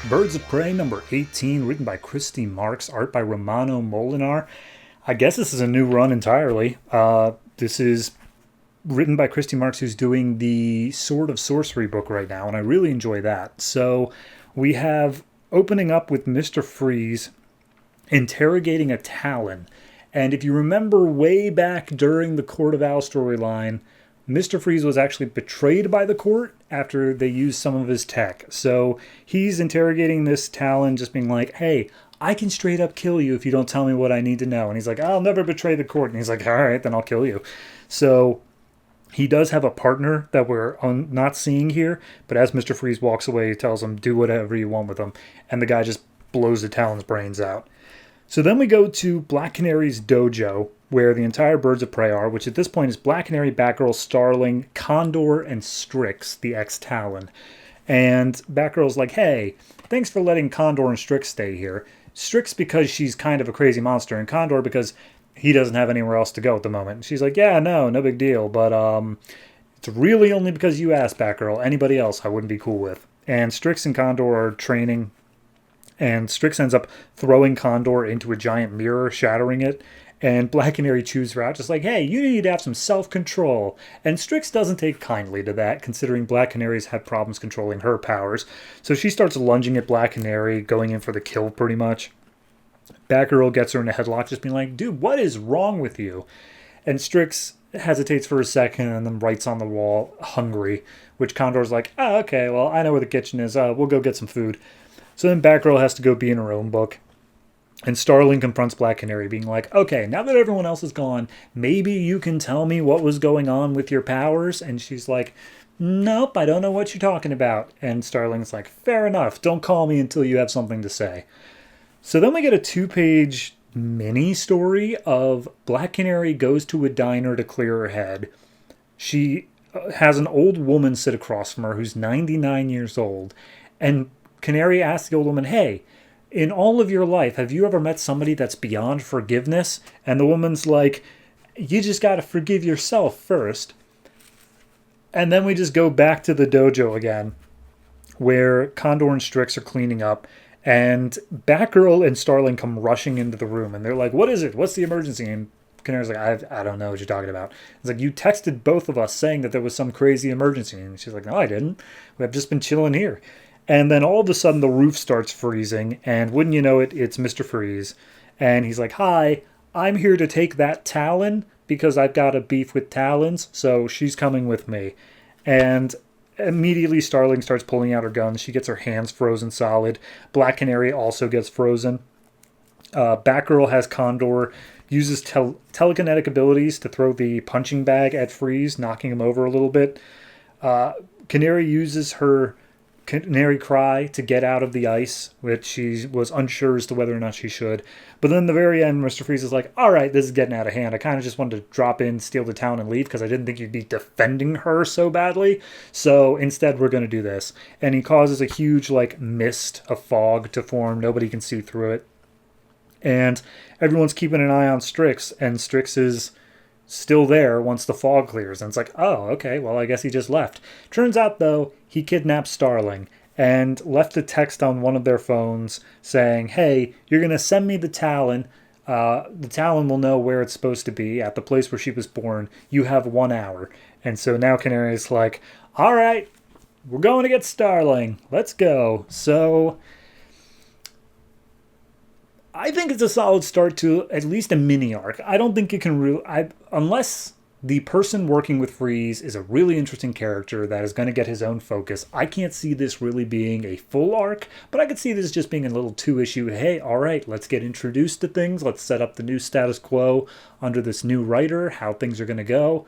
Birds of Prey number 18, written by Christy Marks, art by Romano Molinar. I guess this is a new run entirely. This is written by Christy Marks, who's doing the Sword of Sorcery book right now, and I really enjoy that. So we have opening up with Mr. Freeze interrogating a Talon. And if you remember way back during the Court of Owl storyline, Mr. Freeze was actually betrayed by the court after they used some of his tech. So he's interrogating this Talon, just being like, hey, I can straight up kill you if you don't tell me what I need to know. And he's like, I'll never betray the court. And he's like, all right, then I'll kill you. So he does have a partner that we're not seeing here. But as Mr. Freeze walks away, he tells him, do whatever you want with him. And the guy just blows the Talon's brains out. So then we go to Black Canary's dojo, where the entire Birds of Prey are, which at this point is Black Canary, Batgirl, Starling, Condor, and Strix, the ex-Talon. And Batgirl's like, hey, thanks for letting Condor and Strix stay here. Strix because she's kind of a crazy monster, and Condor because he doesn't have anywhere else to go at the moment. And she's like, yeah, no big deal, but it's really only because you asked, Batgirl. Anybody else I wouldn't be cool with. And Strix and Condor are training, and Strix ends up throwing Condor into a giant mirror, shattering it. And Black Canary chews her out, just like, hey, you need to have some self-control. And Strix doesn't take kindly to that, considering Black Canary's had problems controlling her powers. So she starts lunging at Black Canary, going in for the kill pretty much. Batgirl gets her in a headlock, just being like, dude, what is wrong with you? And Strix hesitates for a second and then writes on the wall, hungry, which Condor's like, oh, okay, well, I know where the kitchen is. We'll go get some food. So then Batgirl has to go be in her own book. And Starling confronts Black Canary, being like, okay, now that everyone else is gone, maybe you can tell me what was going on with your powers? And she's like, nope, I don't know what you're talking about. And Starling's like, fair enough, don't call me until you have something to say. So then we get a 2-page mini story of Black Canary goes to a diner to clear her head. She has an old woman sit across from her who's 99 years old. And Canary asks the old woman, hey, in all of your life, have you ever met somebody that's beyond forgiveness? And the woman's like, you just got to forgive yourself first. And then we just go back to the dojo again, where Condor and Strix are cleaning up. And Batgirl and Starling come rushing into the room. And they're like, what is it? What's the emergency? And Canary's like, I don't know what you're talking about. It's like, you texted both of us saying that there was some crazy emergency. And she's like, no, I didn't. We've just been chilling here. And then all of a sudden the roof starts freezing, and wouldn't you know it, it's Mr. Freeze. And he's like, hi, I'm here to take that Talon because I've got a beef with Talons, so she's coming with me. And immediately Starling starts pulling out her gun. She gets her hands frozen solid. Black Canary also gets frozen. Batgirl has Condor, uses telekinetic abilities to throw the punching bag at Freeze, knocking him over a little bit. Canary uses her Canary Cry to get out of the ice, which she was unsure as to whether or not she should. But then at the very end, Mr. Freeze is like, all right, this is getting out of hand. I kind of just wanted to drop in, steal the town, and leave because I didn't think you'd be defending her so badly. So instead, we're going to do this. And he causes a huge, mist of fog to form. Nobody can see through it. And everyone's keeping an eye on Strix, and Strix is still there once the fog clears. And it's like, oh, okay, well, I guess he just left. Turns out, though, he kidnapped Starling and left a text on one of their phones saying, hey, you're going to send me the Talon. The Talon will know where it's supposed to be, at the place where she was born. You have 1 hour. And so now Canary's like, all right, we're going to get Starling. Let's go. So I think it's a solid start to at least a mini arc. I don't think it can unless the person working with Freeze is a really interesting character that is going to get his own focus. I can't see this really being a full arc, but I could see this just being a little 2-issue. Hey, all right, let's get introduced to things. Let's set up the new status quo under this new writer, how things are going to go.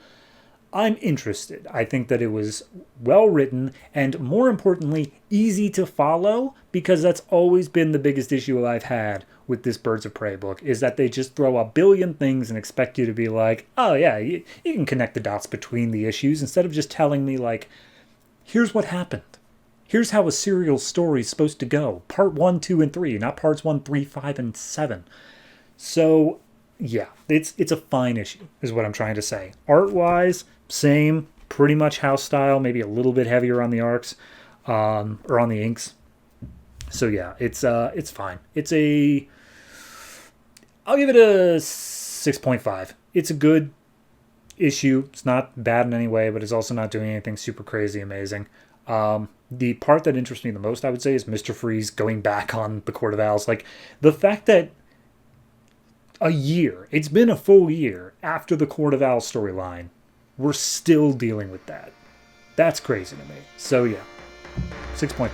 I'm interested. I think that it was well written and, more importantly, easy to follow, because that's always been the biggest issue I've had with this Birds of Prey book, is that they just throw a billion things and expect you to be like, oh yeah, you can connect the dots between the issues, instead of just telling me, here's what happened. Here's how a serial story is supposed to go. Part 1, 2, and 3, not parts 1, 3, 5, and 7. So, yeah, it's a fine issue, is what I'm trying to say. Art-wise, same, pretty much house style, maybe a little bit heavier on the arcs, or on the inks. So yeah, it's fine. I'll give it a 6.5. It's a good issue. It's not bad in any way, but it's also not doing anything super crazy amazing. The part that interests me the most, I would say, is Mr. Freeze going back on the Court of Owls. Like, the fact that it's been a full year after the Court of Owls storyline, we're still dealing with that. That's crazy to me. So yeah, 6.5.